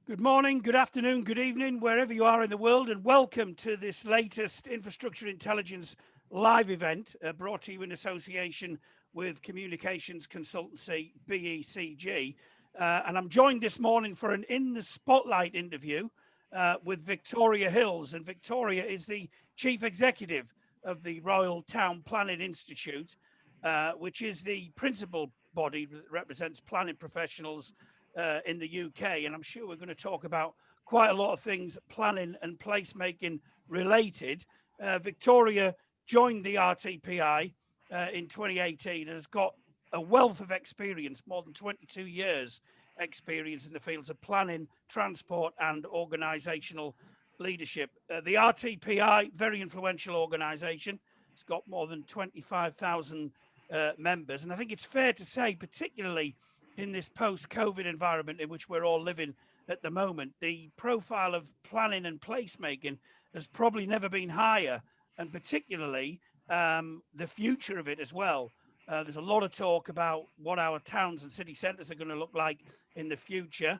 Good morning, good afternoon, good evening, wherever you are in the world, and welcome to this latest Infrastructure Intelligence live event brought to you in association with communications consultancy BECG. And I'm joined this morning for an In the Spotlight interview with Victoria Hills. And Victoria is the Chief Executive of the Royal Town Planning Institute, which is the principal body that represents planning professionals in the UK. And I'm sure we're going to talk about quite a lot of things planning and placemaking related. Victoria joined the RTPI in 2018 and has got a wealth of experience, more than 22 years experience in the fields of planning, transport and organisational leadership. The RTPI, very influential organisation. It's got more than 25,000 members. And I think it's fair to say, particularly in this post-COVID environment in which we're all living at the moment, the profile of planning and placemaking has probably never been higher, and particularly the future of it as well. There's a lot of talk about what our towns and city centres are going to look like in the future,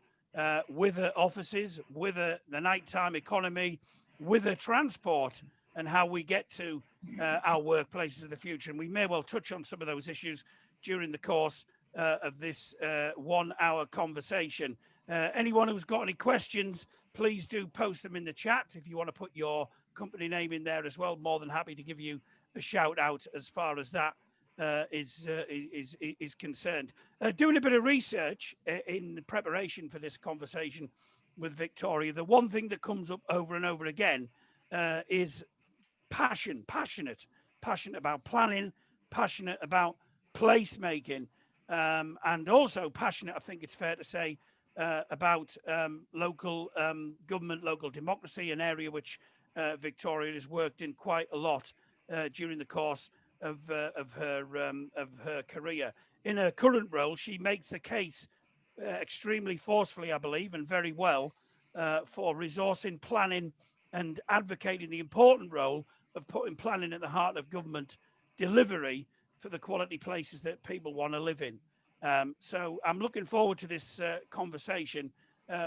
with the offices, with the nighttime economy, with the transport, and how we get to our workplaces of the future. And we may well touch on some of those issues during the course of this 1 hour conversation. Anyone who's got any questions, please do post them in the chat. If you want to put your company name in there as well, more than happy to give you a shout out as far as that is concerned. Doing a bit of research in preparation for this conversation with Victoria, the one thing that comes up over and over again is passionate about planning, passionate about placemaking, and also passionate, I think it's fair to say, about local government, local democracy, an area which Victoria has worked in quite a lot during the course of her career. In her current role, she makes a case extremely forcefully, I believe, and very well for resourcing, planning, and advocating the important role of putting planning at the heart of government delivery for the quality places that people want to live in. So I'm looking forward to this conversation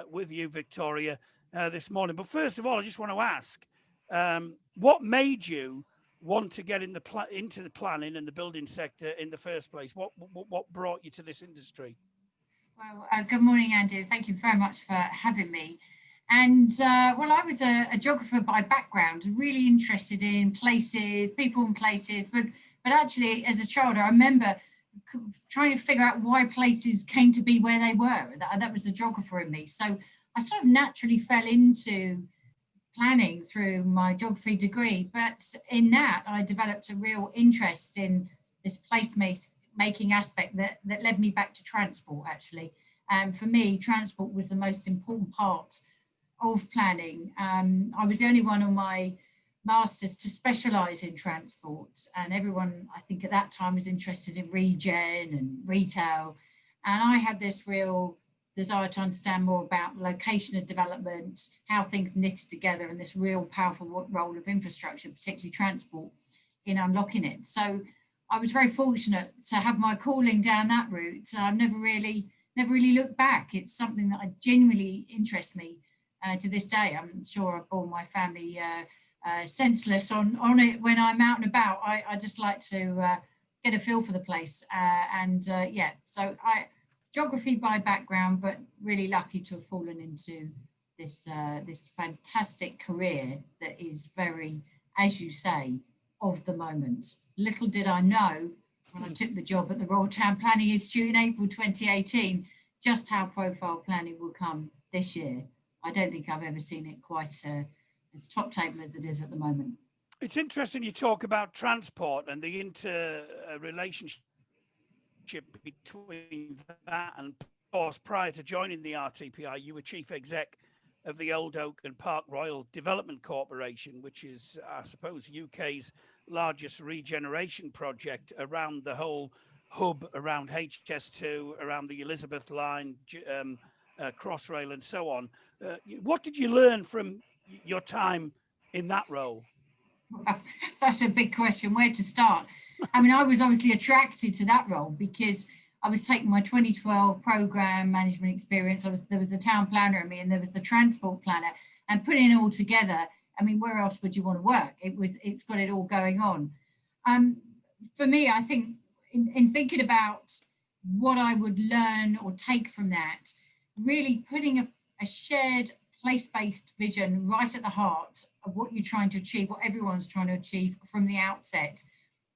with you, Victoria, this morning. But first of all, I just want to ask, what made you want to get into the planning and the building sector in the first place? What brought you to this industry? Well, good morning, Andy. Thank you very much for having me. And well, I was a geographer by background, really interested in places, people and places, but actually as a child, I remember trying to figure out why places came to be where they were. That was the geographer in me. So I sort of naturally fell into planning through my geography degree, but in that I developed a real interest in this placemaking aspect that led me back to transport, actually. And for me, transport was the most important part of planning. I was the only one on my masters to specialise in transport, and everyone I think at that time was interested in regen and retail, and I had this real desire to understand more about location of development, how things knitted together, and this real powerful role of infrastructure, particularly transport, in unlocking it. So I was very fortunate to have my calling down that route. I've never really looked back. It's something that genuinely interests me to this day. I'm sure I've borne my family senseless on it when I'm out and about. I just like to get a feel for the place. Yeah, so geography by background, but really lucky to have fallen into this fantastic career that is very, as you say, of the moment. Little did I know when I took the job at the Royal Town Planning Institute in April 2018, just how profile planning will come this year. I don't think I've ever seen it quite as top table as it is at the moment. It's interesting you talk about transport and the interrelationship between that, and of course, prior to joining the RTPI, you were chief exec of the Old Oak and Park Royal Development Corporation, which is, I suppose, UK's largest regeneration project around the whole hub, around HS2, around the Elizabeth line, Crossrail, and so on. What did you learn from your time in that role? That's a big question. Where to start? I mean, I was obviously attracted to that role because I was taking my 2012 program management experience. There was the town planner in me, and there was the transport planner, and putting it all together. I mean, where else would you want to work? It's got it all going on. For me, I think in thinking about what I would learn or take from that, really putting a shared place-based vision right at the heart of what you're trying to achieve, what everyone's trying to achieve from the outset,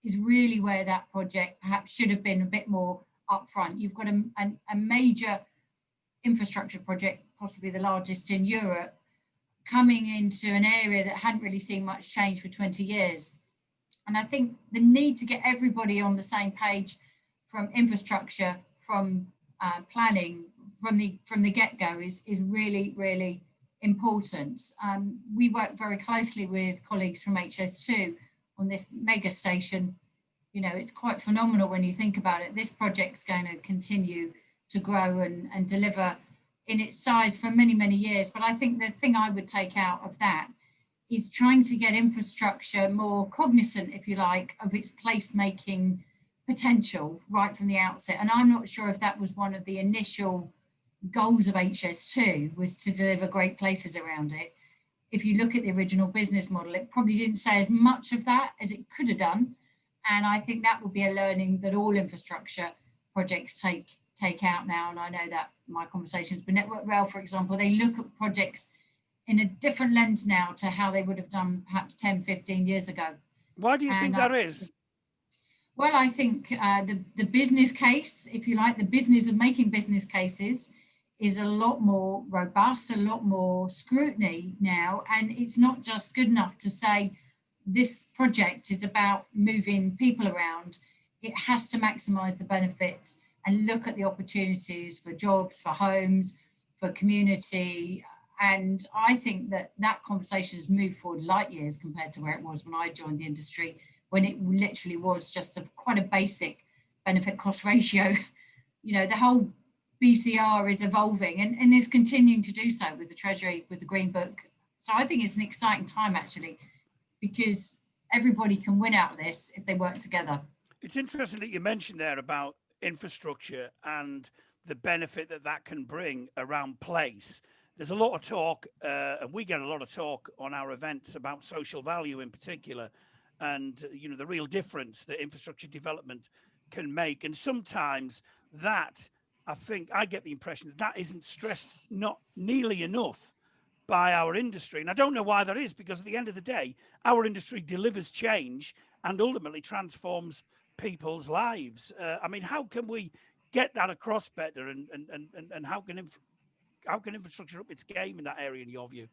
is really where that project perhaps should have been a bit more upfront. You've got a major infrastructure project, possibly the largest in Europe, coming into an area that hadn't really seen much change for 20 years. And I think the need to get everybody on the same page from infrastructure, from planning, from the get-go is really, really important. We work very closely with colleagues from HS2 on this mega station. You know, it's quite phenomenal when you think about it. This project's going to continue to grow and deliver in its size for many, many years. But I think the thing I would take out of that is trying to get infrastructure more cognizant, if you like, of its placemaking potential right from the outset. And I'm not sure if that was one of the initial goals of HS2, was to deliver great places around it. If you look at the original business model, it probably didn't say as much of that as it could have done. And I think that will be a learning that all infrastructure projects take out now. And I know that my conversations with Network Rail, for example, they look at projects in a different lens now to how they would have done perhaps 10, 15 years ago. Why do you think that is? Well, I think the business case, if you like, the business of making business cases is a lot more robust, a lot more scrutiny now. And it's not just good enough to say this project is about moving people around. It has to maximize the benefits and look at the opportunities for jobs, for homes, for community. And I think that conversation has moved forward light years compared to where it was when I joined the industry, when it literally was just quite a basic benefit cost ratio. You know, the whole BCR is evolving and is continuing to do so with the Treasury, with the Green Book. So I think it's an exciting time, actually, because everybody can win out of this if they work together. It's interesting that you mentioned there about infrastructure and the benefit that can bring around place. There's a lot of talk, and we get a lot of talk on our events about social value in particular, and you know, the real difference that infrastructure development can make. And sometimes that, I think I get the impression that isn't stressed not nearly enough by our industry. And I don't know why that is, because at the end of the day, our industry delivers change and ultimately transforms people's lives. I mean, how can we get that across better, and how can infrastructure up its game in that area, in your view?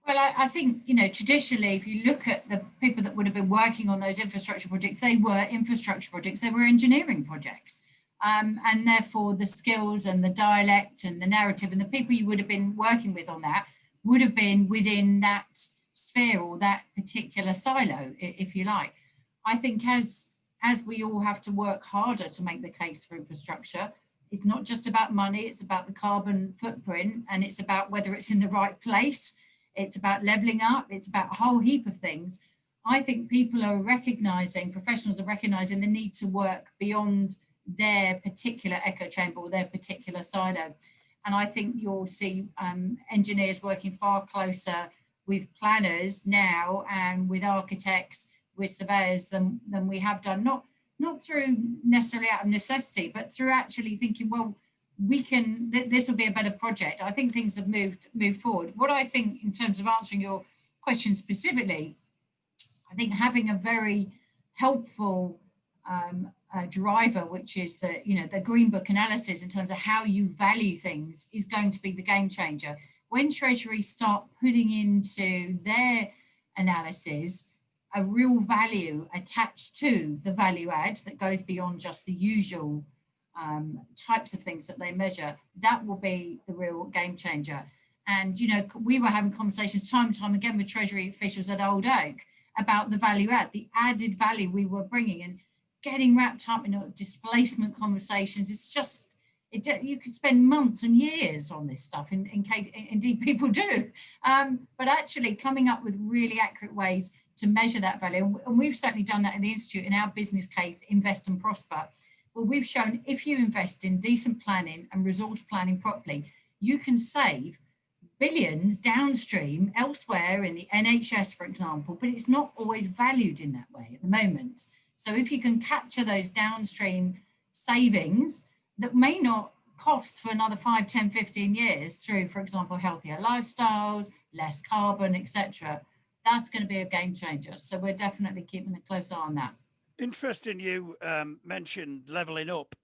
Well, I think, you know, traditionally, if you look at the people that would have been working on those infrastructure projects, they were infrastructure projects, they were engineering projects. And therefore the skills and the dialect and the narrative and the people you would have been working with on that would have been within that sphere or that particular silo, if you like. I think as we all have to work harder to make the case for infrastructure, it's not just about money, it's about the carbon footprint, and it's about whether it's in the right place. It's about leveling up, it's about a whole heap of things. I think people are recognizing, professionals are recognizing the need to work beyond their particular echo chamber or their particular silo. And I think you'll see engineers working far closer with planners now and with architects, with surveyors than we have done, not through necessarily out of necessity, but through actually thinking, well, we can, this will be a better project. I think things have moved forward. What I think in terms of answering your question specifically, I think having a very helpful driver, which is the Green Book analysis in terms of how you value things, is going to be the game changer. When Treasury start putting into their analysis a real value attached to the value add that goes beyond just the usual types of things that they measure, that will be the real game changer. And, you know, we were having conversations time and time again with Treasury officials at Old Oak about the value add, the added value we were bringing, and getting wrapped up in displacement conversations. It's just, you could spend months and years on this stuff, in case, indeed people do. But actually coming up with really accurate ways to measure that value. And we've certainly done that in the Institute in our business case, Invest and Prosper, Well, we've shown if you invest in decent planning and resource planning properly, you can save billions downstream elsewhere in the NHS, for example, but it's not always valued in that way at the moment. So if you can capture those downstream savings that may not cost for another 5, 10, 15 years through, for example, healthier lifestyles, less carbon, etc., that's going to be a game changer. So we're definitely keeping a close eye on that. Interesting you mentioned levelling up.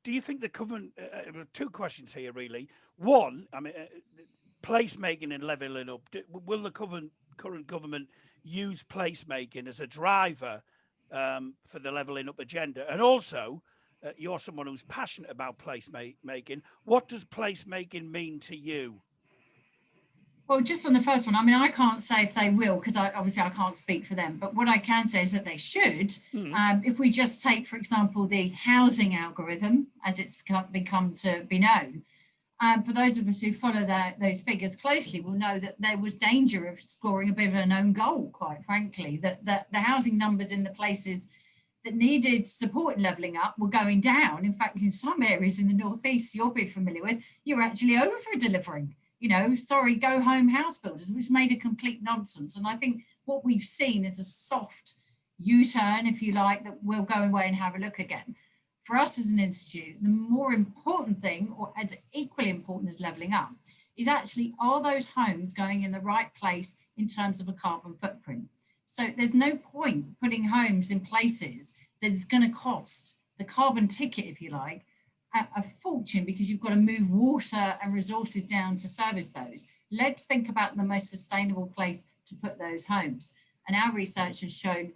Do you think the government, two questions here really. One, I mean, placemaking and levelling up, will the current government use placemaking as a driver for the levelling up agenda? And also, you're someone who's passionate about placemaking. What does placemaking mean to you? Well, just on the first one, I mean, I can't say if they will, because obviously I can't speak for them, but what I can say is that they should. If we just take, for example, the housing algorithm, as it's become to be known, for those of us who follow those figures closely will know that there was danger of scoring a bit of an own goal, quite frankly, that the housing numbers in the places that needed support in levelling up were going down. In fact, in some areas in the northeast you'll be familiar with, you're actually over delivering. You know, sorry, go home house builders, which made a complete nonsense. And I think what we've seen is a soft U-turn, if you like, that we'll go away and have a look again. For us as an institute, the more important thing, or as equally important as levelling up, is actually, are those homes going in the right place in terms of a carbon footprint? So there's no point putting homes in places that is going to cost the carbon ticket, if you like, a fortune, because you've got to move water and resources down to service those. Let's think about the most sustainable place to put those homes. And our research has shown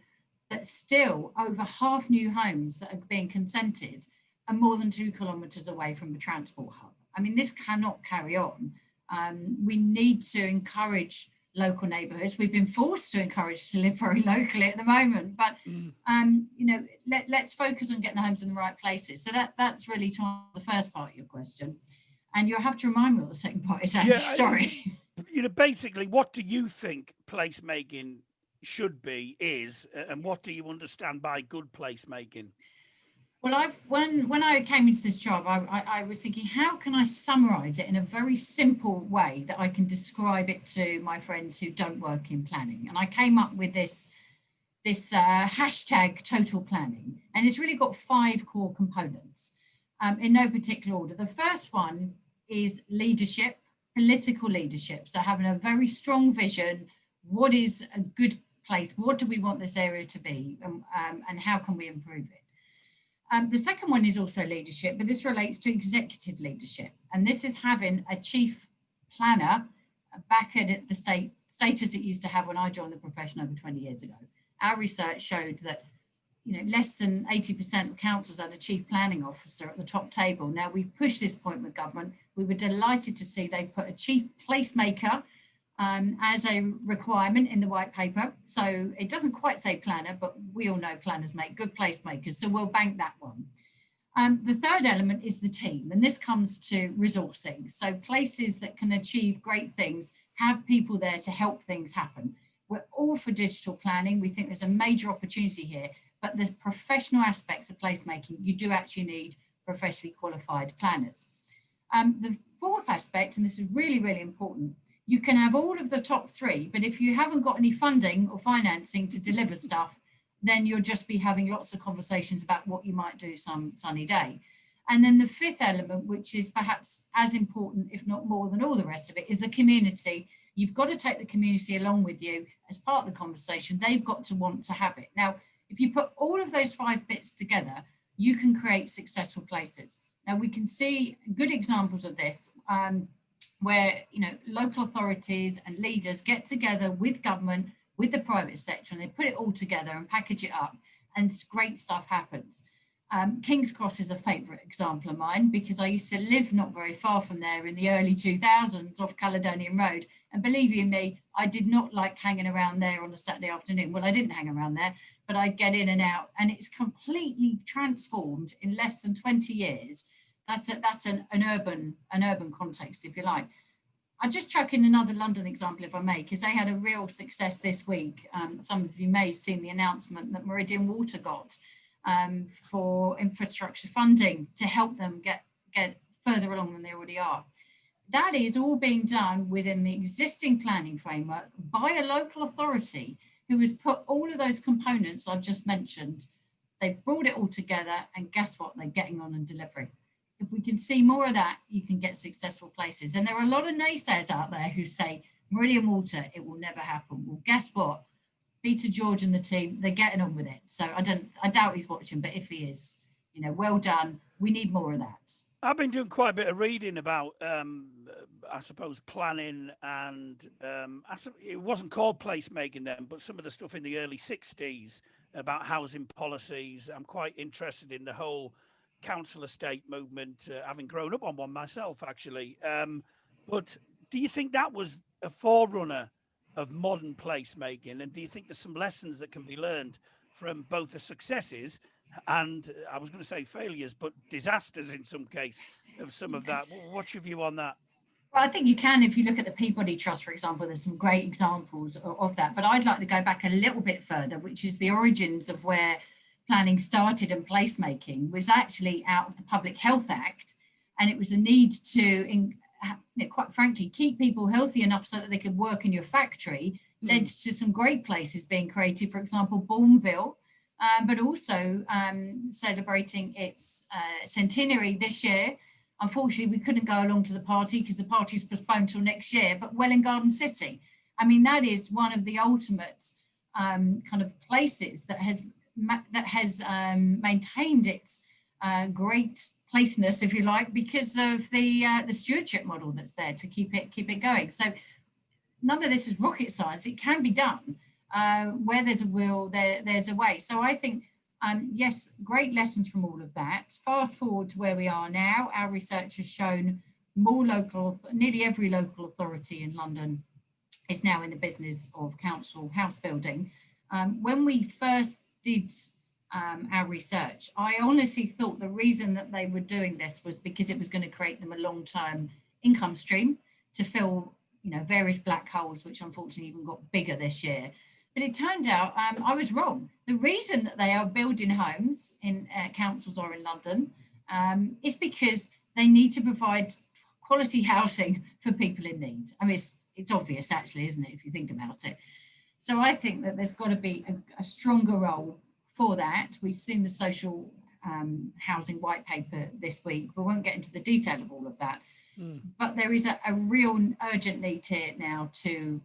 that still over half new homes that are being consented are more than 2 kilometres away from the transport hub. I mean, this cannot carry on. We need to encourage local neighbourhoods. We've been forced to encourage to live very locally at the moment, but you know, let's focus on getting the homes in the right places. So that's really to answer the first part of your question, and you'll have to remind me what the second part is. Andy, sorry. You know, basically, what do you think placemaking should be, and what do you understand by good placemaking? Well, when I came into this job, I was thinking, how can I summarize it in a very simple way that I can describe it to my friends who don't work in planning? And I came up with this hashtag total planning, and it's really got 5 core components in no particular order. The first one is leadership, political leadership. So having a very strong vision, what is a good place? What do we want this area to be? And how can we improve it? The second one is also leadership, but this relates to executive leadership. And this is having a chief planner back at the status it used to have when I joined the profession over 20 years ago. Our research showed that, you know, less than 80% of councils had a chief planning officer at the top table. Now we've pushed this point with government. We were delighted to see they put a chief placemaker as a requirement in the white paper. So it doesn't quite say planner, but we all know planners make good placemakers. So we'll bank that one. The third element is the team, and this comes to resourcing. So places that can achieve great things have people there to help things happen. We're all for digital planning. We think there's a major opportunity here, but the professional aspects of placemaking, you do actually need professionally qualified planners. The fourth aspect, and this is really, really important, you can have all of the top 3, but if you haven't got any funding or financing to deliver stuff, then you'll just be having lots of conversations about what you might do some sunny day. And then the 5th element, which is perhaps as important, if not more than all the rest of it, is the community. You've got to take the community along with you as part of the conversation. They've got to want to have it. Now, if you put all of those 5 bits together, you can create successful places. Now, we can see good examples of this where, you know, local authorities and leaders get together with government, with the private sector, and they put it all together and package it up, and great stuff happens. King's Cross is a favourite example of mine, because I used to live not very far from there in the early 2000s off Caledonian Road. And believe you me, I did not like hanging around there on a Saturday afternoon. Well, I didn't hang around there, but I'd get in and out, and it's completely transformed in less than 20 years. That's an urban context, if you like. I'll just chuck in another London example, if I may, because they had a real success this week. Some of you may have seen the announcement that Meridian Water got for infrastructure funding to help them get further along than they already are. That is all being done within the existing planning framework by a local authority who has put all of those components I've just mentioned. They've brought it all together, and guess what? They're getting on and delivering. If we can see more of that, you can get successful places. And there are a lot of naysayers out there who say, Meridian Water, it will never happen. Well, guess what? Peter George and the team, they're getting on with it. So I doubt he's watching, but if he is, well done. We need more of that. I've been doing quite a bit of reading about, I suppose, planning and it wasn't called placemaking then, but some of the stuff in the early 60s about housing policies. I'm quite interested in the whole council estate movement, having grown up on one myself, actually. But do you think that was a forerunner of modern placemaking? And do you think there's some lessons that can be learned from both the successes and, I was going to say failures, but disasters in some case of some of that? What's your view on that? Well, I think you can, if you look at the Peabody Trust, for example, there's some great examples of that. But I'd like to go back a little bit further, which is the origins of where planning started and placemaking was actually out of the Public Health Act. And it was the need to, quite frankly, keep people healthy enough so that they could work in your factory, led to some great places being created, for example, Bourneville, but also celebrating its centenary this year. Unfortunately, we couldn't go along to the party because the party's postponed till next year, but Welwyn Garden City. I mean, that is one of the ultimate kind of places that has maintained its great placeness, if you like, because of the stewardship model that's there to keep it going. So none of this is rocket science. It can be done. Where there's a will, there's a way. So I think, yes, great lessons from all of that. Fast forward to where we are now, our research has shown nearly every local authority in London is now in the business of council house building. When we first did our research, I honestly thought the reason that they were doing this was because it was going to create them a long-term income stream to fill, various black holes, which unfortunately even got bigger this year. But it turned out I was wrong. The reason that they are building homes in councils or in London is because they need to provide quality housing for people in need. I mean, it's obvious actually, isn't it, if you think about it? So I think that there's got to be a stronger role for that. We've seen the social housing white paper this week. We won't get into the detail of all of that. But there is a real urgent need here now to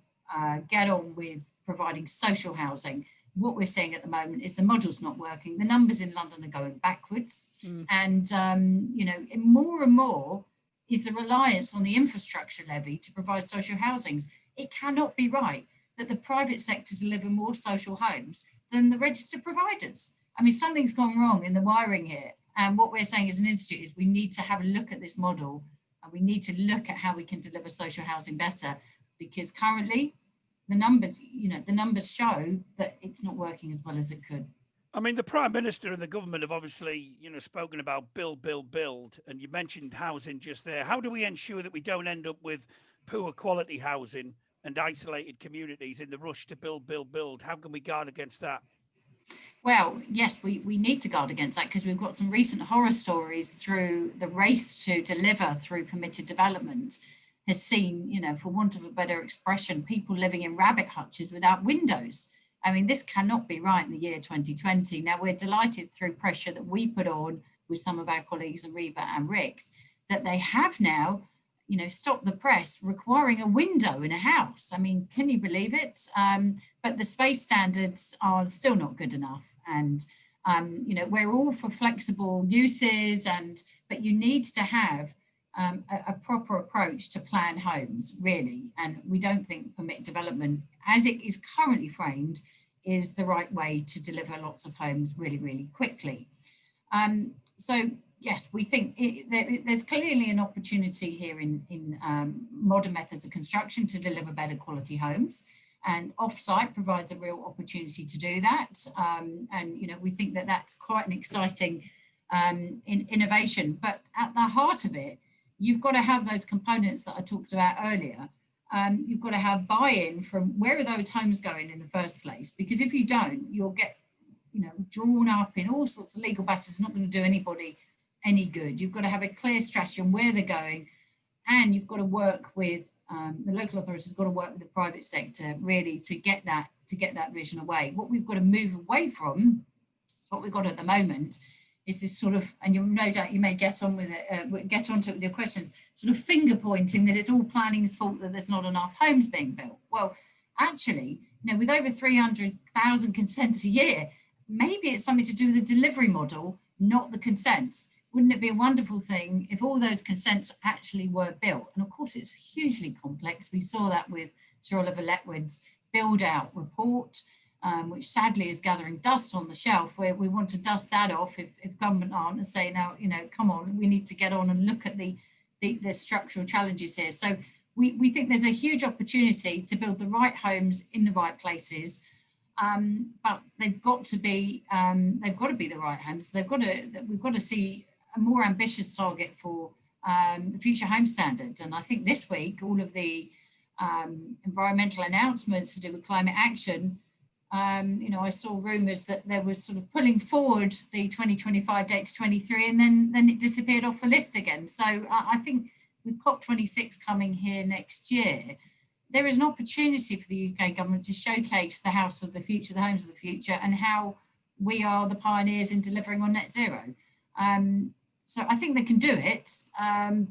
get on with providing social housing. What we're seeing at the moment is the model's not working. The numbers in London are going backwards. And, more and more is the reliance on the infrastructure levy to provide social housings. It cannot be right that the private sector deliver more social homes than the registered providers. I mean, something's gone wrong in the wiring here. And what we're saying as an institute is we need to have a look at this model, and we need to look at how we can deliver social housing better, because currently the numbers show that it's not working as well as it could. I mean, the Prime Minister and the government have obviously, spoken about build, and you mentioned housing just there. How do we ensure that we don't end up with poor quality housing and isolated communities in the rush to build? How can we guard against that? Well, yes, we need to guard against that, because we've got some recent horror stories through the race to deliver through permitted development has seen, for want of a better expression, people living in rabbit hutches without windows. I mean, this cannot be right in the year 2020. Now, we're delighted through pressure that we put on with some of our colleagues, Ariba and Rix, that they have now, stopped the press requiring a window in a house. I mean, can you believe it? But the space standards are still not good enough. And, we're all for flexible uses, but you need to have a proper approach to plan homes, really. And we don't think permit development, as it is currently framed, is the right way to deliver lots of homes really, really quickly. So yes, we think there's clearly an opportunity here in modern methods of construction to deliver better quality homes, and offsite provides a real opportunity to do that. And we think that that's quite an exciting innovation. But at the heart of it, you've got to have those components that I talked about earlier. You've got to have buy-in from where are those homes going in the first place, because if you don't, you'll get drawn up in all sorts of legal battles, not going to do anybody any good. You've got to have a clear strategy on where they're going, and you've got to work with the local authorities. Got to work with the private sector really to get that vision away. What we've got to move away from, what we've got at the moment, is this sort of, and no doubt you may get on with it, get onto it with your questions, sort of finger pointing that it's all planning's fault that there's not enough homes being built. Well, actually, with over 300,000 consents a year, maybe it's something to do with the delivery model, not the consents. Wouldn't it be a wonderful thing if all those consents actually were built? And of course, it's hugely complex. We saw that with Sir Oliver Letwood's build out report, which sadly is gathering dust on the shelf, where we want to dust that off if government aren't, and say, now, come on, we need to get on and look at the structural challenges here. So we think there's a huge opportunity to build the right homes in the right places, but they've got to be the right homes. We've got to see a more ambitious target for the future home standard. And I think this week, all of the environmental announcements to do with climate action, I saw rumours that there was sort of pulling forward the 2025 date to 23, and then it disappeared off the list again. So I think with COP26 coming here next year, there is an opportunity for the UK government to showcase the house of the future, the homes of the future, and how we are the pioneers in delivering on net zero. So I think they can do it,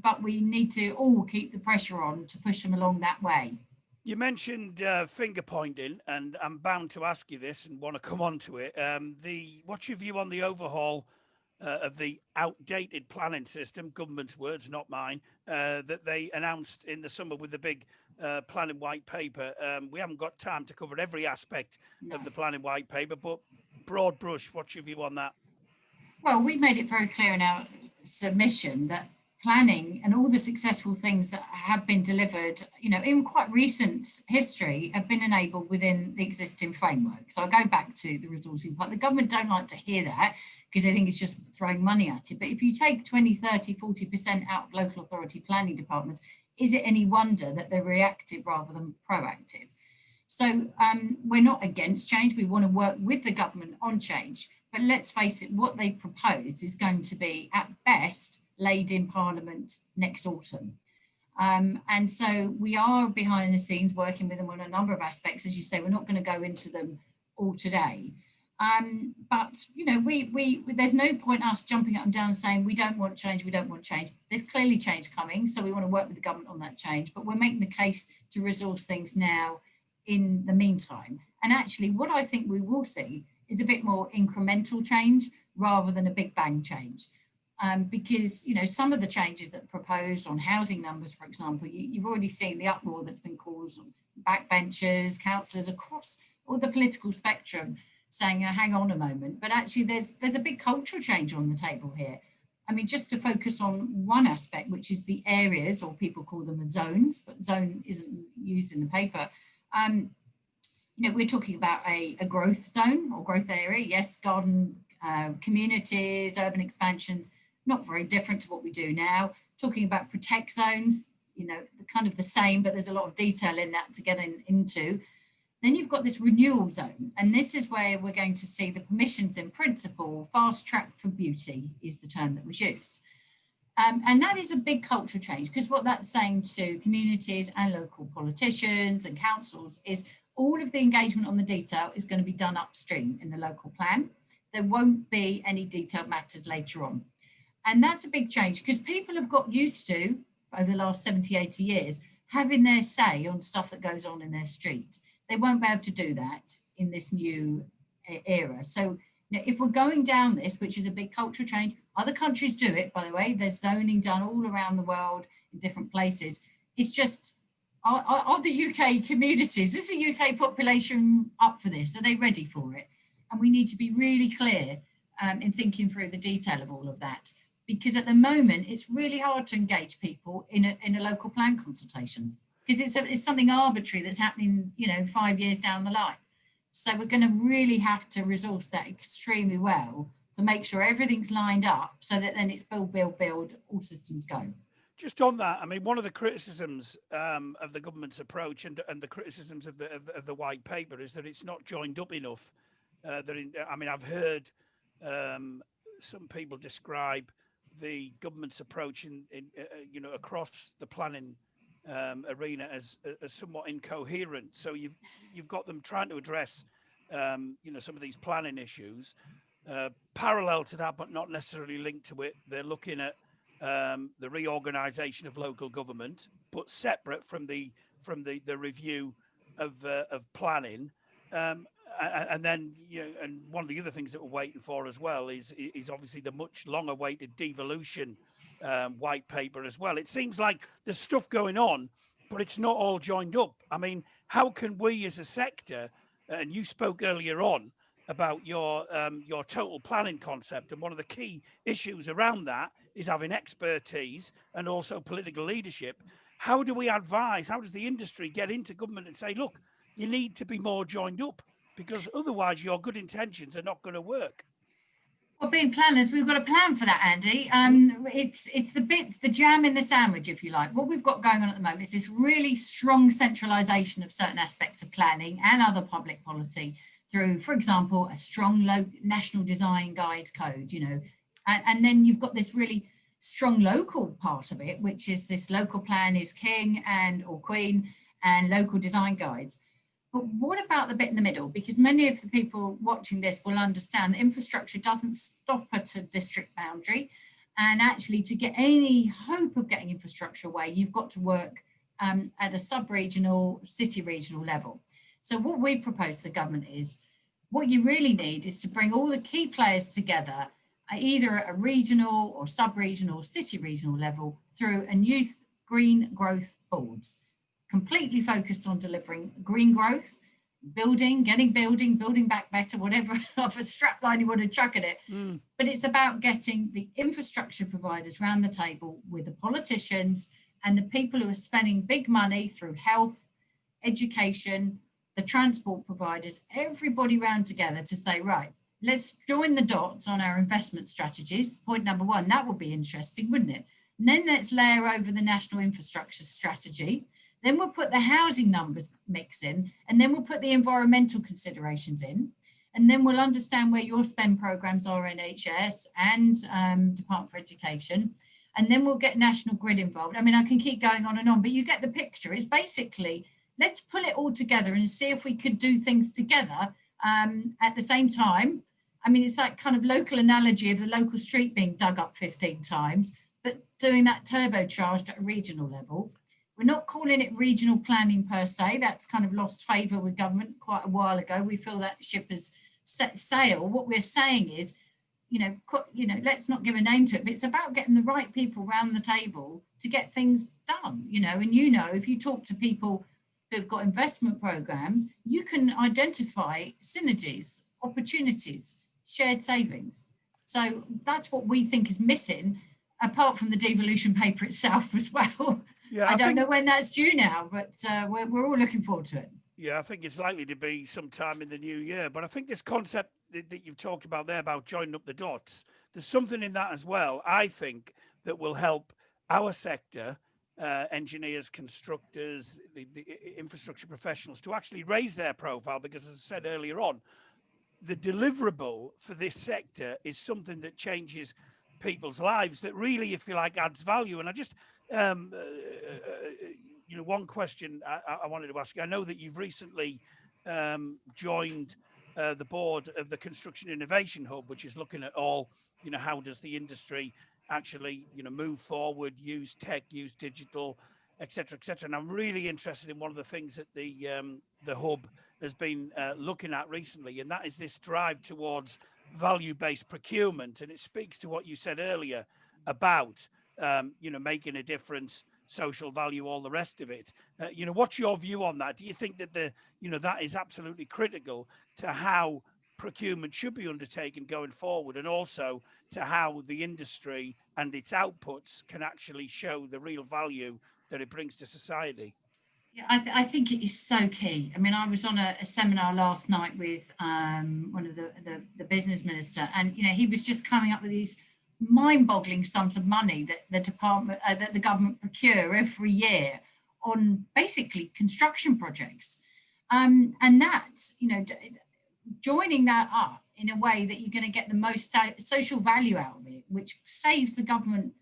but we need to all keep the pressure on to push them along that way. You mentioned finger pointing, and I'm bound to ask you this and want to come on to it. What's your view on the overhaul of the outdated planning system, government's words, not mine, that they announced in the summer with the big planning white paper? We haven't got time to cover every aspect of the planning white paper, but broad brush, what's your view on that? Well, we made it very clear in our submission that planning and all the successful things that have been delivered, in quite recent history, have been enabled within the existing framework. So I'll go back to the resourcing part. The government don't like to hear that because they think it's just throwing money at it. But if you take 20, 30, 40% out of local authority planning departments, is it any wonder that they're reactive rather than proactive? So we're not against change. We want to work with the government on change. But let's face it, what they propose is going to be, at best, laid in Parliament next autumn. And so we are behind the scenes working with them on a number of aspects. As you say, we're not going to go into them all today. But, there's no point us jumping up and down and saying, we don't want change, we don't want change. There's clearly change coming, so we want to work with the government on that change. But we're making the case to resource things now in the meantime. And actually, what I think we will see is a bit more incremental change rather than a big bang change. Because, some of the changes that are proposed on housing numbers, for example, you've already seen the uproar that's been caused on backbenchers, councillors across all the political spectrum saying, hang on a moment. But actually, there's a big cultural change on the table here. I mean, just to focus on one aspect, which is the areas, or people call them zones, but zone isn't used in the paper. We're talking about a growth zone or growth area. Yes, garden communities, urban expansions, not very different to what we do now. Talking about protect zones, kind of the same, but there's a lot of detail in that to get into. Then you've got this renewal zone, and this is where we're going to see the permissions in principle, fast track for beauty is the term that was used. And that is a big cultural change, because what that's saying to communities and local politicians and councils is all of the engagement on the detail is going to be done upstream in the local plan. There won't be any detailed matters later on. And that's a big change, because people have got used to, over the last 70, 80 years, having their say on stuff that goes on in their street. They won't be able to do that in this new era. So if we're going down this, which is a big cultural change, other countries do it, by the way, there's zoning done all around the world in different places. It's just, are the UK communities, is the UK population up for this? Are they ready for it? And we need to be really clear in thinking through the detail of all of that, because at the moment it's really hard to engage people in a local plan consultation, because it's something arbitrary that's happening 5 years down the line. So we're going to really have to resource that extremely well to make sure everything's lined up, so that then it's build, build, build, all systems go. Just on that, I mean, one of the criticisms of the government's approach and the criticisms of the white paper is that it's not joined up enough I mean, I've heard some people describe the government's approach across the planning arena as somewhat incoherent. So you've got them trying to address some of these planning issues. Parallel to that, but not necessarily linked to it, they're looking at the reorganisation of local government, but separate from the review of planning. And then, and one of the other things that we're waiting for as well is obviously the much long-awaited devolution white paper as well. It seems like there's stuff going on, but it's not all joined up. I mean, how can we as a sector, and you spoke earlier on about your total planning concept, and one of the key issues around that is having expertise and also political leadership. How do we advise? How does the industry get into government and say, look, you need to be more joined up, because otherwise your good intentions are not going to work? Well, being planners, we've got a plan for that, Andy. It's the jam in the sandwich, if you like. What we've got going on at the moment is this really strong centralisation of certain aspects of planning and other public policy through, for example, a strong national design guide code, and then you've got this really strong local part of it, which is this local plan is king or queen and local design guides. But what about the bit in the middle? Because many of the people watching this will understand that infrastructure doesn't stop at a district boundary. And actually, to get any hope of getting infrastructure away, you've got to work at a sub-regional, city regional level. So what we propose to the government is, what you really need is to bring all the key players together, either at a regional or sub-regional, city regional level, through a youth green growth boards, completely focused on delivering green growth, building back better, whatever of a strapline you want to chuck at it. But it's about getting the infrastructure providers around the table with the politicians and the people who are spending big money through health, education, the transport providers, everybody round together to say, right, let's join the dots on our investment strategies. Point number one, that would be interesting, wouldn't it? And then let's layer over the national infrastructure strategy. Then we'll put the housing numbers mix in, and then we'll put the environmental considerations in, and then we'll understand where your spend programs are, NHS and Department for Education, and then we'll get National Grid involved. I mean, I can keep going on and on, but you get the picture. It's basically, let's pull it all together and see if we could do things together at the same time. I mean, it's like kind of local analogy of the local street being dug up 15 times, but doing that turbocharged at a regional level. We're not calling it regional planning per se. That's kind of lost favour with government quite a while ago. We feel that ship has set sail. What we're saying is, let's not give a name to it, but it's about getting the right people around the table to get things done, and if you talk to people who've got investment programs, you can identify synergies, opportunities, shared savings. So that's what we think is missing, apart from the devolution paper itself as well. Yeah, I don't know when that's due now, but we're all looking forward to it. Yeah, I think it's likely to be sometime in the new year. But I think this concept that you've talked about there about joining up the dots, there's something in that as well, I think, that will help our sector, engineers, constructors, the infrastructure professionals, to actually raise their profile. Because as I said earlier on, the deliverable for this sector is something that changes people's lives, that really, if you like, adds value. And I just... one question I wanted to ask you. I know that you've recently joined the board of the Construction Innovation Hub, which is looking at all, how does the industry actually, move forward, use tech, use digital, et cetera, et cetera. And I'm really interested in one of the things that the hub has been looking at recently, and that is this drive towards value-based procurement. And it speaks to what you said earlier about making a difference, social value, all the rest of it. What's your view on that? Do you think that that is absolutely critical to how procurement should be undertaken going forward, and also to how the industry and its outputs can actually show the real value that it brings to society? Yeah, I think it is so key. I mean, I was on a seminar last night with one of the business minister, and he was just coming up with these mind-boggling sums of money that the government procure every year on basically construction projects, and that joining that up in a way that you're going to get the most social value out of it, which saves the government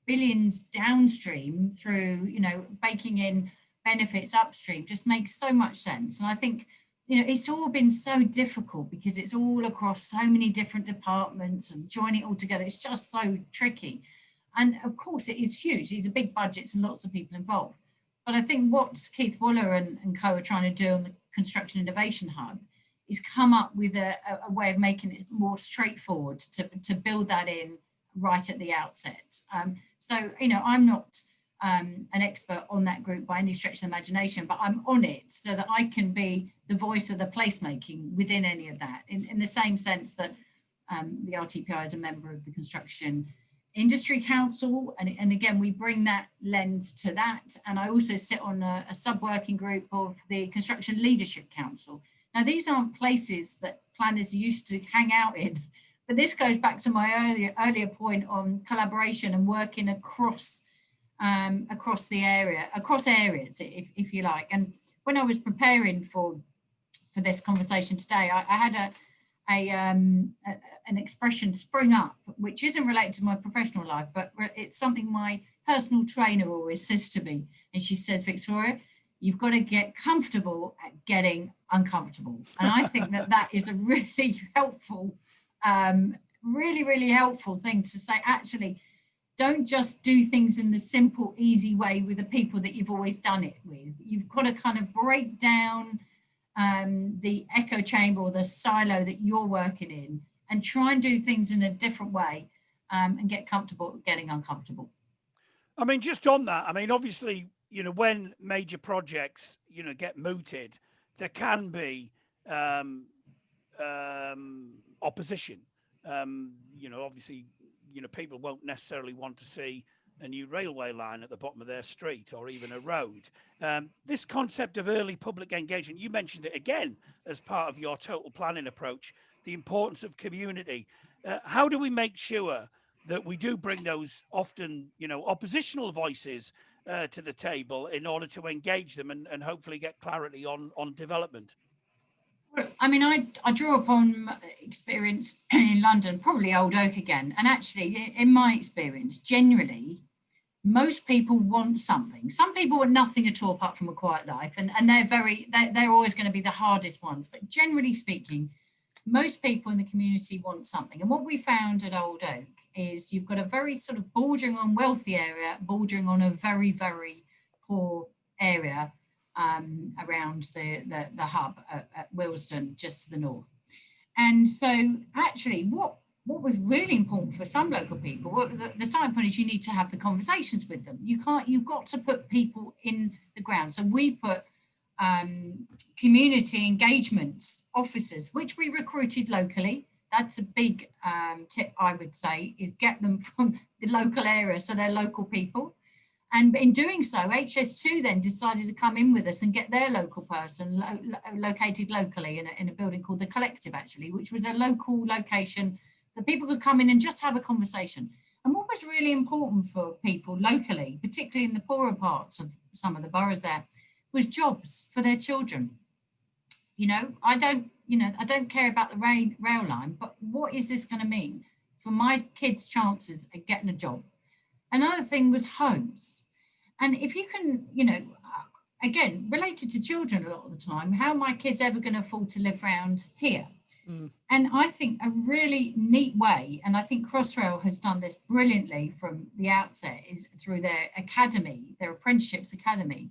billions downstream through, you know, baking in benefits upstream, just makes so much sense. And I think, you know, it's all been so difficult because it's all across so many different departments and joining it all together. It's just so tricky. And of course, it is huge. These are big budgets and lots of people involved. But I think what Keith Waller and co are trying to do on the Construction Innovation Hub is come up with a way of making it more straightforward to build that in right at the outset. So, you know, I'm not an expert on that group by any stretch of the imagination, but I'm on it so that I can be the voice of the placemaking within any of that, in the same sense that the RTPI is a member of the Construction Industry Council. And again, we bring that lens to that. And I also sit on a sub-working group of the Construction Leadership Council. Now, these aren't places that planners used to hang out in, but this goes back to my earlier point on collaboration and working across the area, across areas, if you like. And when I was preparing for this conversation today, I had an expression spring up, which isn't related to my professional life, but it's something my personal trainer always says to me. And she says, Victoria, you've got to get comfortable at getting uncomfortable. And I think that is a really helpful, really helpful thing to say. Actually, don't just do things in the simple, easy way with the people that you've always done it with. You've got to kind of break down the echo chamber or the silo that you're working in and try and do things in a different way and get comfortable getting uncomfortable. I mean, just on that, I mean, obviously, you know, when major projects, you know, get mooted, there can be opposition. You know, obviously, you know, people won't necessarily want to see a new railway line at the bottom of their street or even a road. This concept of early public engagement, you mentioned it again as part of your total planning approach, the importance of community. How do we make sure that we do bring those often, you know, oppositional voices to the table in order to engage them and hopefully get clarity on development? I mean, I draw upon experience in London, probably Old Oak again. And actually, in my experience, generally, most people want something. Some people want nothing at all apart from a quiet life, and they're always going to be the hardest ones. But generally speaking, most people in the community want something. And what we found at Old Oak is you've got a very sort of bordering on wealthy area, bordering on a very poor area around the hub at Willesden, just to the north. And so actually what was really important for some local people, the starting point is you need to have the conversations with them. You've got to put people in the ground. So we put community engagement officers, which we recruited locally. That's a big tip, I would say, is get them from the local area, so they're local people. And in doing so, HS2 then decided to come in with us and get their local person located locally in a building called The Collective, actually, which was a local location that people could come in and just have a conversation. And what was really important for people locally, particularly in the poorer parts of some of the boroughs there, was jobs for their children. You know, I don't care about the rail line, but what is this going to mean for my kids' chances of getting a job? Another thing was homes. And if you can, you know, again, related to children a lot of the time, how are my kids ever going to afford to live around here? Mm. And I think a really neat way, and I think Crossrail has done this brilliantly from the outset, is through their academy, their apprenticeships academy,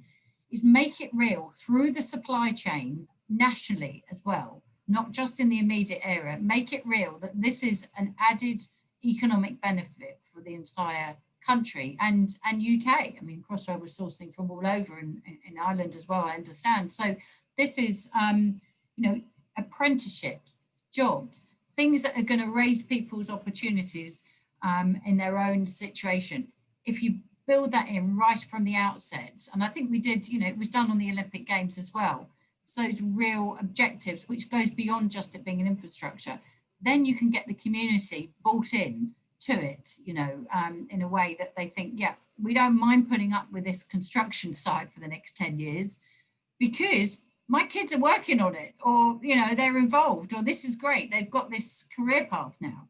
is make it real through the supply chain nationally as well, not just in the immediate area. Make it real that this is an added economic benefit for the entire country and UK. I mean, Crossrail was sourcing from all over in Ireland as well, I understand. So this is, you know, apprenticeships, jobs, things that are going to raise people's opportunities in their own situation. If you build that in right from the outset, and I think we did, you know, it was done on the Olympic Games as well. So those real objectives, which goes beyond just it being an infrastructure, then you can get the community bought in to it, you know, in a way that they think, yeah, we don't mind putting up with this construction site for the next 10 years because my kids are working on it, or, you know, they're involved, or this is great. They've got this career path now.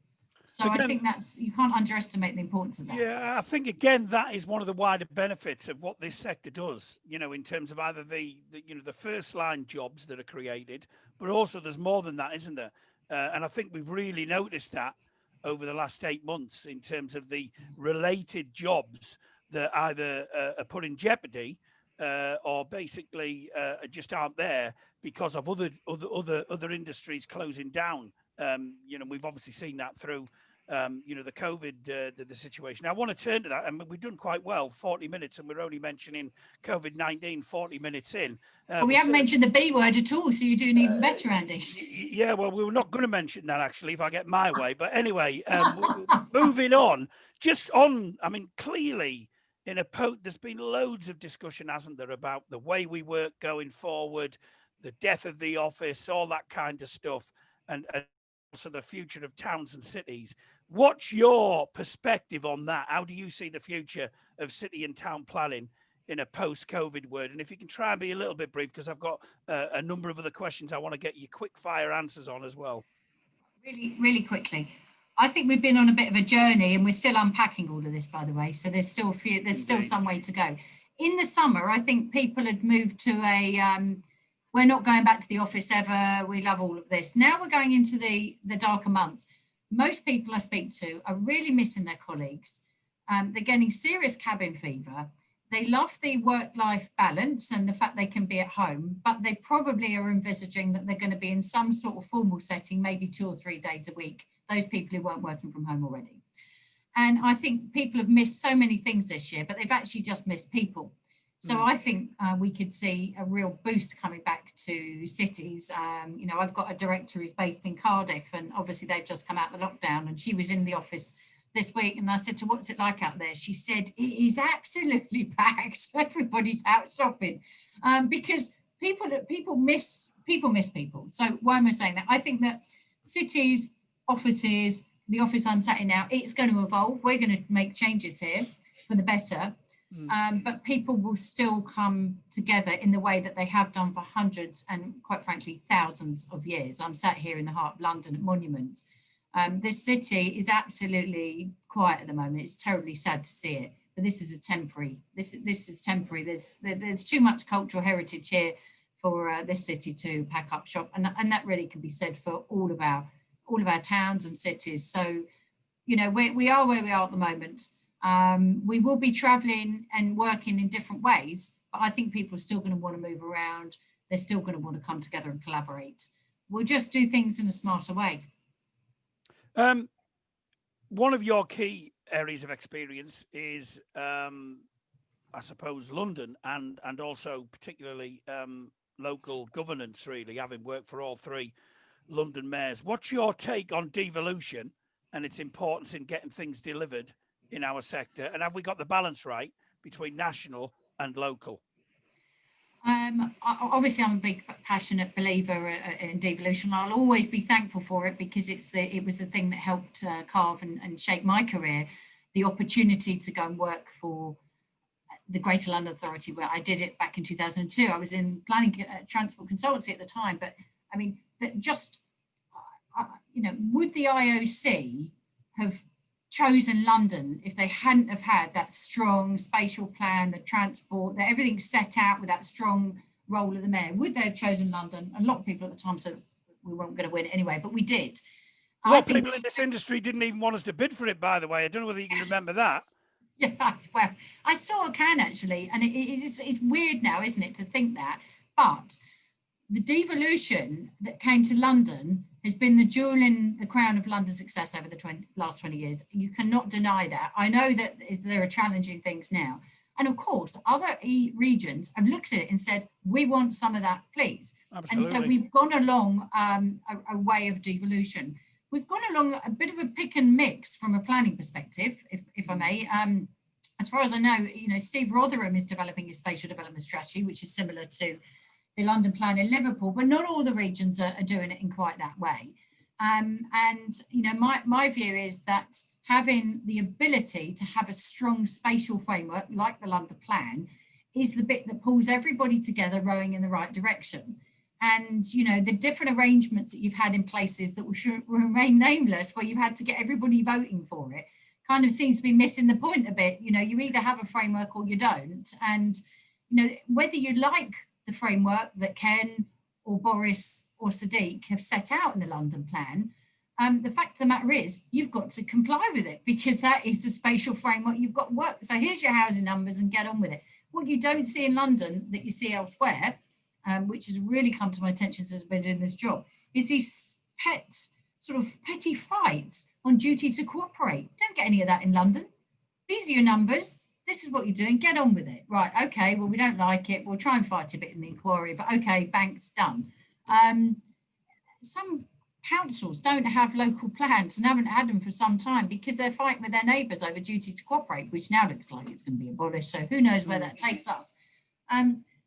So I Again, think you can't underestimate the importance of that. yeah, I think again that is one of the wider benefits of what this sector does. You know, in terms of either the first line jobs that are created, but also there's more than that, isn't there? And I think we've really noticed that over the last 8 months in terms of the related jobs that either are put in jeopardy or basically just aren't there because of other industries closing down. You know, we've obviously seen that through the COVID, the situation. Now, I want to turn to that, and we've done quite well, 40 minutes, and we're only mentioning COVID-19 40 minutes in. Well, we haven't mentioned the B word at all, so you're doing even better, Andy. Yeah, well, we were not going to mention that, actually, if I get my way. But anyway, moving on, I mean, clearly, there's been loads of discussion, hasn't there, about the way we work going forward, the death of the office, all that kind of stuff, and also the future of towns and cities. What's your perspective on that? How do you see the future of city and town planning in a post-COVID world? And if you can try and be a little bit brief, because I've got a number of other questions I want to get you quick fire answers on as well. Really, really quickly. I think we've been on a bit of a journey, and we're still unpacking all of this, by the way. So there's still still some way to go. In the summer, I think people had moved to we're not going back to the office ever. We love all of this. Now we're going into the darker months. Most people I speak to are really missing their colleagues. They're getting serious cabin fever. They love the work-life balance and the fact they can be at home, but they probably are envisaging that they're going to be in some sort of formal setting, maybe 2 or 3 days a week, those people who weren't working from home already. And I think people have missed so many things this year, but they've actually just missed people. So I think we could see a real boost coming back to cities. You know, I've got a director who's based in Cardiff, and obviously they've just come out of the lockdown, and she was in the office this week, and I said to her, what's it like out there? She said, it is absolutely packed. Everybody's out shopping because people miss people. So why am I saying that? I think that cities, offices, the office I'm sat in now, it's going to evolve. We're going to make changes here for the better. But people will still come together in the way that they have done for hundreds and, quite frankly, thousands of years. I'm sat here in the heart of London at Monument. This city is absolutely quiet at the moment. It's terribly sad to see it, but this is temporary. This is temporary. There's too much cultural heritage here for this city to pack up shop, and that really can be said for all of our towns and cities. So, you know, we are where we are at the moment. We will be traveling and working in different ways, but I think people are still going to want to move around. They're still going to want to come together and collaborate. We'll just do things in a smarter way. One of your key areas of experience is, I suppose, London and also particularly local governance, really, having worked for all 3 London mayors. What's your take on devolution and its importance in getting things delivered in our sector? And have we got the balance right between national and local? Obviously, I'm a big passionate believer in devolution. I'll always be thankful for it because it was the thing that helped carve and shape my career. The opportunity to go and work for the Greater London Authority, where I did it back in 2002. I was in planning transport consultancy at the time, but I mean, you know, would the IOC have chosen London if they hadn't have had that strong spatial plan, the transport, that everything's set out with that strong role of the mayor? Would they have chosen London? A lot of people at the time said we weren't going to win it anyway, but we did. A lot of people in this industry didn't even want us to bid for it, by the way. I don't know whether you can remember that. Yeah, well, I sort of can actually, and it's weird now, isn't it, to think that, but the devolution that came to London has been the jewel in the crown of London's success over the last 20 years. You cannot deny that. I know that there are challenging things now. And of course, other regions have looked at it and said, we want some of that, please. Absolutely. And so we've gone along a way of devolution. We've gone along a bit of a pick and mix from a planning perspective, if I may. As far as I know, you know, Steve Rotherham is developing his spatial development strategy, which is similar to the London plan in Liverpool, but not all the regions are doing it in quite that way. And, you know, my view is that having the ability to have a strong spatial framework like the London plan is the bit that pulls everybody together rowing in the right direction. And, you know, the different arrangements that you've had in places that will remain nameless, where you've had to get everybody voting for it, kind of seems to be missing the point a bit. You know, you either have a framework or you don't. And, you know, whether you like the framework that Ken or Boris or Sadiq have set out in the London plan, the fact of the matter is you've got to comply with it, because that is the spatial framework you've got to work. So here's your housing numbers and get on with it. What you don't see in London that you see elsewhere, which has really come to my attention since I've been doing this job, is these petty fights on duty to cooperate. Don't get any of that in London. These are your numbers. This is what you're doing. Get on with it. Right. Okay. Well, we don't like it. We'll try and fight a bit in the inquiry, but okay, bank's done. Some councils don't have local plans and haven't had them for some time because they're fighting with their neighbours over duty to cooperate, which now looks like it's going to be abolished. So who knows where that takes us.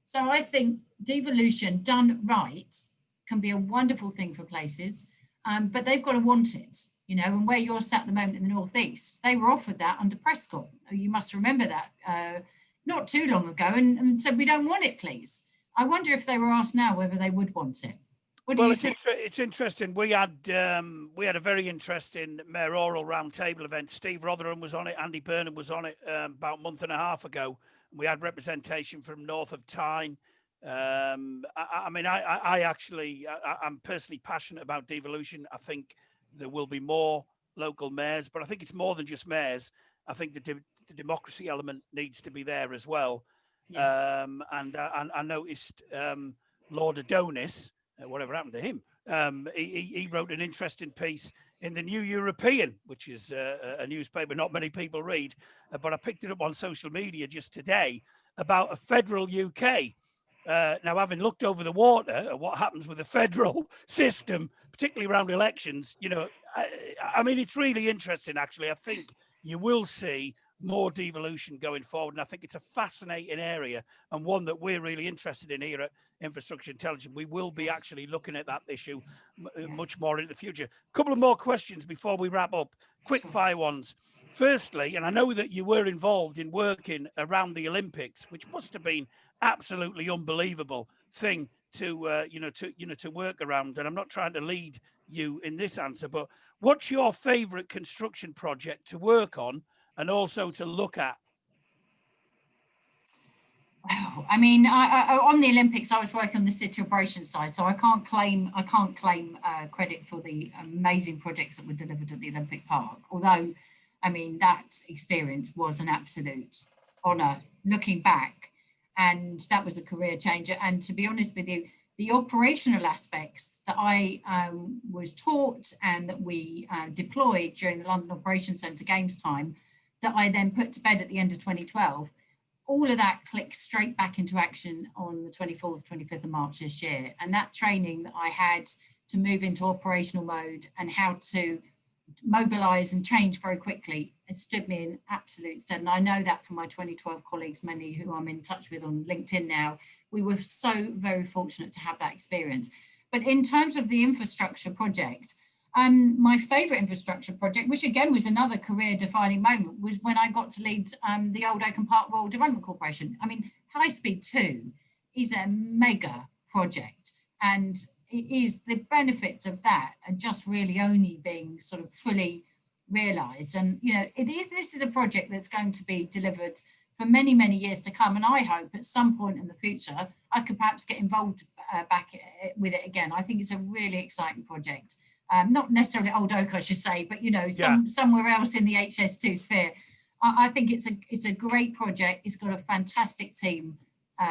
So I think devolution done right can be a wonderful thing for places, but they've got to want it, you know, and where you're sat at the moment in the Northeast, they were offered that under Prescott. You must remember that not too long ago, and said, we don't want it, please. I wonder if they were asked now whether they would want it. Well, it's interesting. We had a very interesting mayoral roundtable event. Steve Rotherham was on it. Andy Burnham was on it about a month and a half ago. We had representation from north of Tyne. I'm personally passionate about devolution. I think there will be more local mayors, but I think it's more than just mayors. I think the democracy element needs to be there as well. Yes. And I noticed Lord Adonis, whatever happened to him, he wrote an interesting piece in the New European, which is a newspaper not many people read, but I picked it up on social media just today, about a federal UK. Now, having looked over the water at what happens with the federal system, particularly around elections, you know, I mean, it's really interesting, actually. I think you will see more devolution going forward. And I think it's a fascinating area and one that we're really interested in here at Infrastructure Intelligence. We will be actually looking at that issue much more in the future. A couple of more questions before we wrap up. Quick fire ones. Firstly, and I know that you were involved in working around the Olympics, which must have been absolutely unbelievable thing to work around. And I'm not trying to lead you in this answer, but what's your favorite construction project to work on and also to look at? Wow. I mean, I on the Olympics, I was working on the city operations side, so I can't claim credit for the amazing projects that were delivered at the Olympic Park. Although, I mean, that experience was an absolute honour looking back, and that was a career changer. And to be honest with you, the operational aspects that I was taught and that we deployed during the London Operations Centre Games time, that I then put to bed at the end of 2012, all of that clicked straight back into action on the 24th, 25th of March this year. And that training that I had to move into operational mode and how to mobilise and change very quickly, it stood me in absolute stead. And I know that from my 2012 colleagues, many who I'm in touch with on LinkedIn now. We were so very fortunate to have that experience. But in terms of the infrastructure project, my favourite infrastructure project, which again was another career defining moment, was when I got to lead the Old Oakham Park Royal Development Corporation. I mean, High Speed 2 is a mega project, and it is the benefits of that are just really only being sort of fully realised. And, you know, this is a project that's going to be delivered for many, many years to come. And I hope at some point in the future, I could perhaps get involved back with it again. I think it's a really exciting project. Not necessarily Old Oak, I should say, but, you know, somewhere else in the HS2 sphere. I think it's a great project. It's got a fantastic team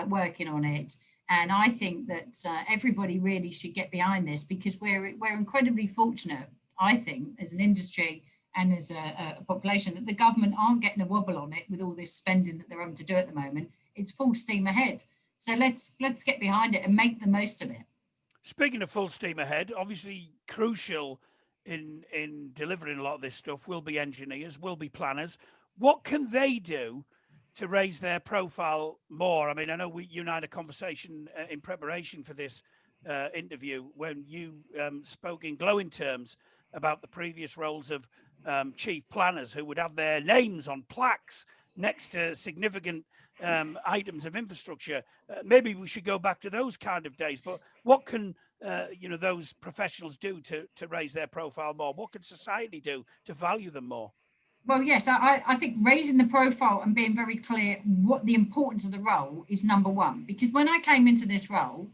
working on it. And I think that everybody really should get behind this, because we're incredibly fortunate, I think, as an industry and as a population, that the government aren't getting a wobble on it with all this spending that they're having to do at the moment. It's full steam ahead. So let's get behind it and make the most of it. Speaking of full steam ahead, obviously crucial in delivering a lot of this stuff will be engineers, will be planners. What can they do to raise their profile more? I mean, I know you and I had a conversation in preparation for this interview when you spoke in glowing terms about the previous roles of chief planners who would have their names on plaques next to significant items of infrastructure. Maybe we should go back to those kind of days. But what can those professionals do to raise their profile more? What can society do to value them more? Well, yes, I think raising the profile and being very clear what the importance of the role is number one. Because when I came into this role,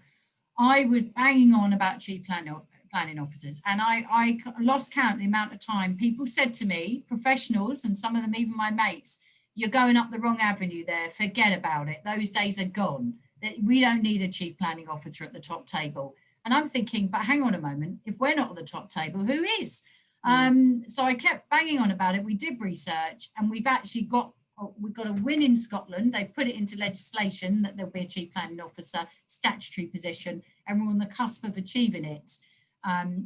I was banging on about chief planning officers, and I lost count the amount of time people said to me, professionals, and some of them even my mates, "You're going up the wrong avenue there. Forget about it. Those days are gone. We don't need a chief planning officer at the top table." And I'm thinking, but hang on a moment, if we're not at the top table, who is? So I kept banging on about it. We did research, and we've got a win in Scotland. They put it into legislation that there'll be a chief planning officer statutory position, and we're on the cusp of achieving it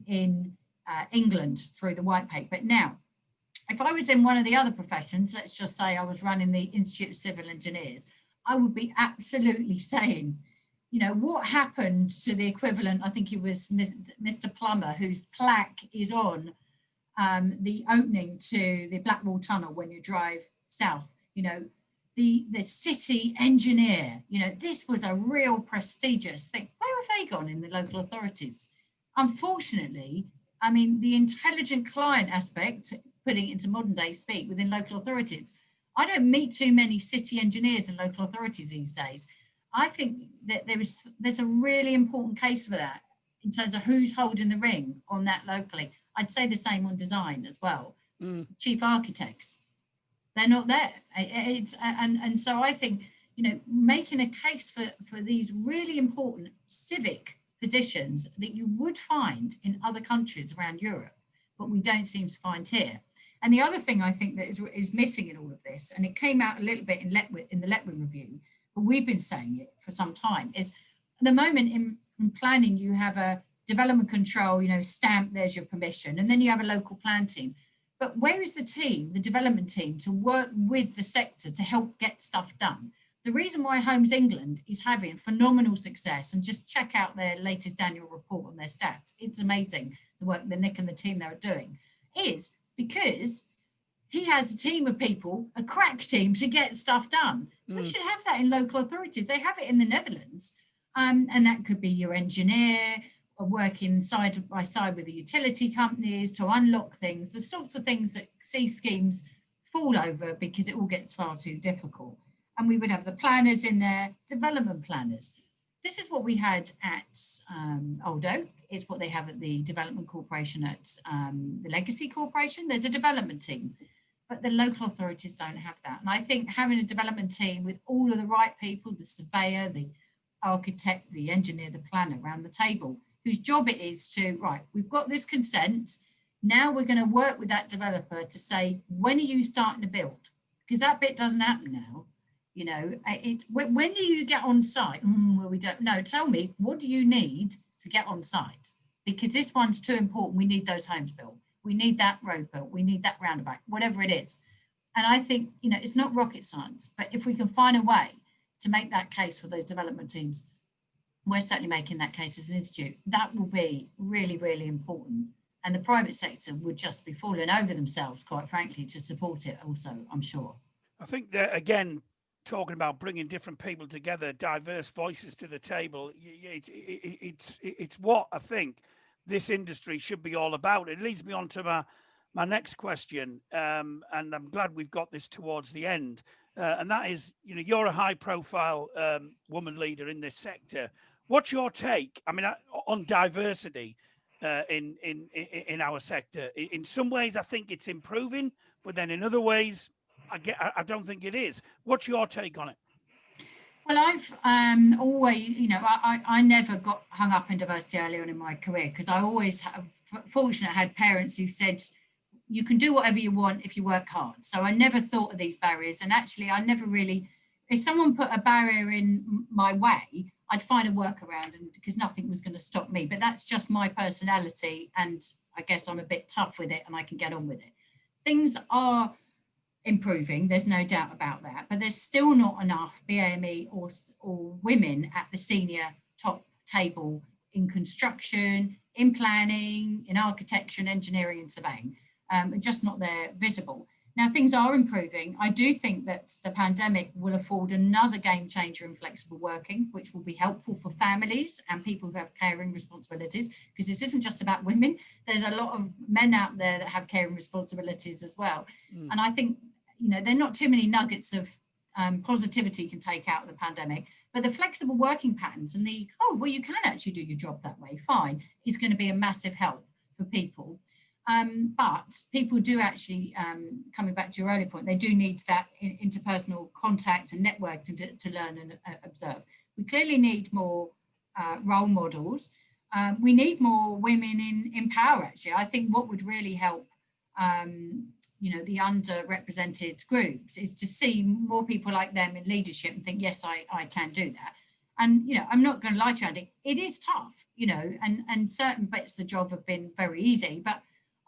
in England through the white paper. Now, if I was in one of the other professions, let's just say I was running the Institute of Civil Engineers, I would be absolutely saying, what happened to the equivalent? I think it was Mr. Plummer, whose plaque is on the opening to the Blackwall Tunnel when you drive south. The city engineer, this was a real prestigious thing. Where have they gone in the local authorities? Unfortunately, I mean, the intelligent client aspect, putting it into modern day speak within local authorities, I don't meet too many city engineers in local authorities these days. I think that there's a really important case for that in terms of who's holding the ring on that locally. I'd say the same on design as well. Chief architects, they're not there. And so I think, making a case for these really important civic positions that you would find in other countries around Europe, but we don't seem to find here. And the other thing I think that is missing in all of this, and it came out a little bit in the Letwin review, but we've been saying it for some time, is at the moment in planning, you have a development control, stamp, there's your permission, and then you have a local plan team. But where is the team, the development team, to work with the sector to help get stuff done? The reason why Homes England is having phenomenal success, and just check out their latest annual report on their stats, it's amazing the work that Nick and the team there are doing, is because he has a team of people, a crack team to get stuff done. We should have that in local authorities. They have it in the Netherlands. And that could be your engineer, or working side by side with the utility companies to unlock things, the sorts of things that see schemes fall over because it all gets far too difficult. And we would have the planners in there, development planners. This is what we had at Old Oak. It's what they have at the Development Corporation at the Legacy Corporation. There's a development team, but the local authorities don't have that. And I think having a development team with all of the right people, the surveyor, the architect, the engineer, the planner around the table, whose job it is to, right, we've got this consent, now we're going to work with that developer to say, when are you starting to build? Because that bit doesn't happen now. It's when do you get on site? Well, we don't know. Tell me, what do you need to get on site? Because this one's too important. We need those homes built. We need that road built. We need that roundabout, whatever it is. And I think, it's not rocket science, but if we can find a way to make that case for those development teams, we're certainly making that case as an institute. That will be really, really important. And the private sector would just be falling over themselves, quite frankly, to support it also, I'm sure. I think that, again, talking about bringing different people together, diverse voices to the table, it's what I think this industry should be all about. It leads me on to my next question, and I'm glad we've got this towards the end. And that is, you're a high-profile woman leader in this sector. What's your take? I mean, on diversity in our sector? In some ways, I think it's improving, but then in other ways, I don't think it is. What's your take on it? Well, I've always, I never got hung up in diversity early on in my career because I always fortunate had parents who said, you can do whatever you want if you work hard. So I never thought of these barriers. And actually, I never really, if someone put a barrier in my way, I'd find a workaround, and because nothing was going to stop me. But that's just my personality. And I guess I'm a bit tough with it and I can get on with it. Things are improving, there's no doubt about that, but there's still not enough BAME or women at the senior top table in construction, in planning, in architecture and engineering and surveying, just not there visible. Now, things are improving. I do think that the pandemic will afford another game changer in flexible working, which will be helpful for families and people who have caring responsibilities, because this isn't just about women. There's a lot of men out there that have caring responsibilities as well. And I think, there are not too many nuggets of positivity you can take out of the pandemic, but the flexible working patterns and you can actually do your job that way, fine, is going to be a massive help for people. But people do actually, coming back to your earlier point, they do need that interpersonal contact and network to learn and observe. We clearly need more role models. We need more women in power, actually. I think what would really help, the underrepresented groups is to see more people like them in leadership and think, yes, I can do that. And, I'm not going to lie to you, Andy, it is tough, and certain bits of the job have been very easy, but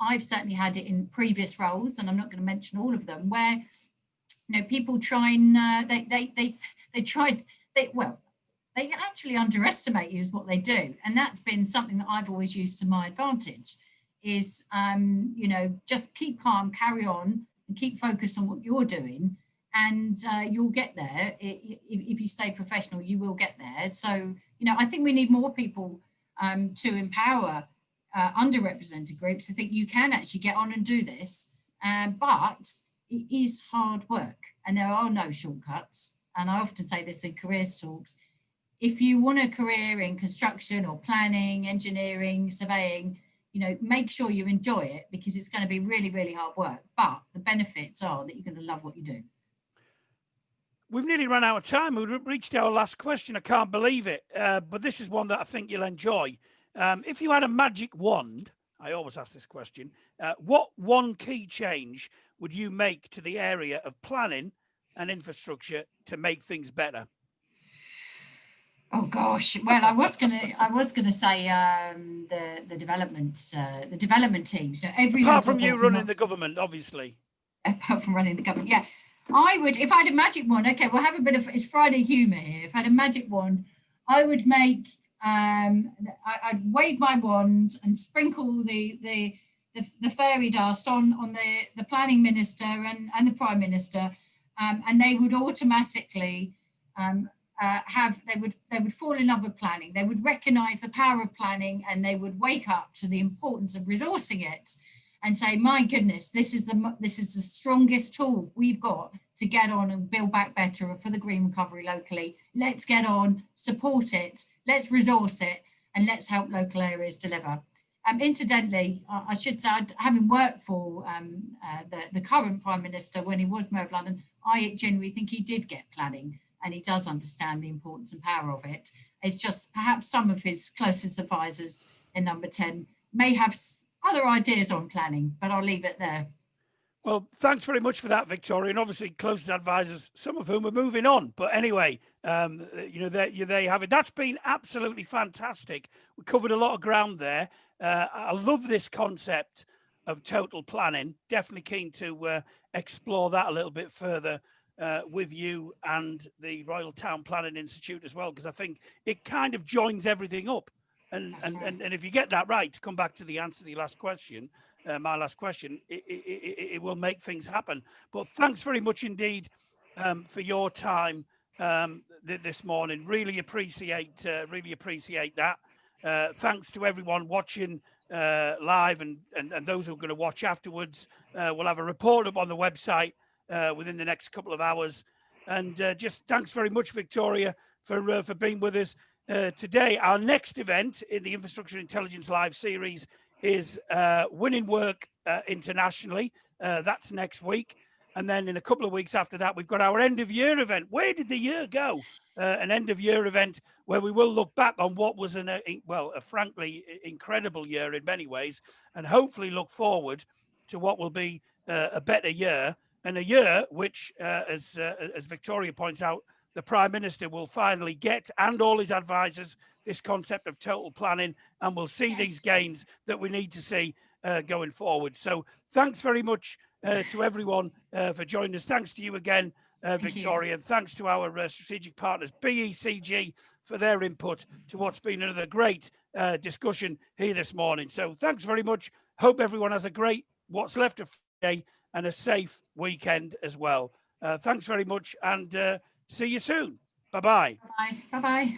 I've certainly had it in previous roles, and I'm not going to mention all of them, where people try and they actually underestimate you is what they do, and that's been something that I've always used to my advantage. Is just keep calm, carry on, and keep focused on what you're doing, and you'll get there. If you stay professional, you will get there. So I think we need more people to empower underrepresented groups. I think you can actually get on and do this, but it is hard work and there are no shortcuts. And I often say this in careers talks. If you want a career in construction or planning, engineering, surveying, make sure you enjoy it, because it's going to be really, really hard work. But the benefits are that you're going to love what you do. We've nearly run out of time. We've reached our last question. I can't believe it. But this is one that I think you'll enjoy. If you had a magic wand, I always ask this question, what one key change would you make to the area of planning and infrastructure to make things better? Oh gosh, well, I was gonna say the development teams. So apart from you running the government, obviously. Apart from running the government, yeah, I would, if I had a magic wand. Okay, we'll have a bit of, it's Friday humour here. If I had a magic wand, I would make. I'd wave my wand and sprinkle the fairy dust on the planning minister and the prime minister, and they would automatically they would fall in love with planning. They would recognise the power of planning, and they would wake up to the importance of resourcing it, and say, my goodness, this is the strongest tool we've got to get on and build back better for the green recovery locally. Let's get on, support it, let's resource it, and let's help local areas deliver. Incidentally, I should say, having worked for the current Prime Minister when he was Mayor of London, I genuinely think he did get planning, and he does understand the importance and power of it. It's just perhaps some of his closest advisors in number 10 may have other ideas on planning, but I'll leave it there. Well, thanks very much for that, Victoria. And obviously, closest advisors, some of whom are moving on. But anyway, there you have it. That's been absolutely fantastic. We covered a lot of ground there. I love this concept of total planning. Definitely keen to explore that a little bit further with you and the Royal Town Planning Institute as well, because I think it kind of joins everything up. And if you get that right, to come back to the answer to your last question, my last question, it will make things happen. But thanks very much indeed for your time this morning. Really appreciate that. Thanks to everyone watching live and those who are going to watch afterwards. We'll have a report up on the website within the next couple of hours. And just thanks very much, Victoria, for being with us. Today, our next event in the Infrastructure Intelligence Live series is Winning Work internationally. That's next week. And then in a couple of weeks after that, we've got our end of year event. Where did the year go? An end of year event where we will look back on what was a frankly incredible year in many ways, and hopefully look forward to what will be a better year, and a year which, as Victoria points out, the Prime Minister will finally get, and all his advisors, this concept of total planning, and we'll see these gains that we need to see going forward. So thanks very much to everyone for joining us. Thanks to you again, Victoria, and thanks to our strategic partners, BECG, for their input to what's been another great discussion here this morning. So thanks very much. Hope everyone has a great what's left of day and a safe weekend as well. Thanks very much, and see you soon. Bye-bye. Bye-bye. Bye-bye.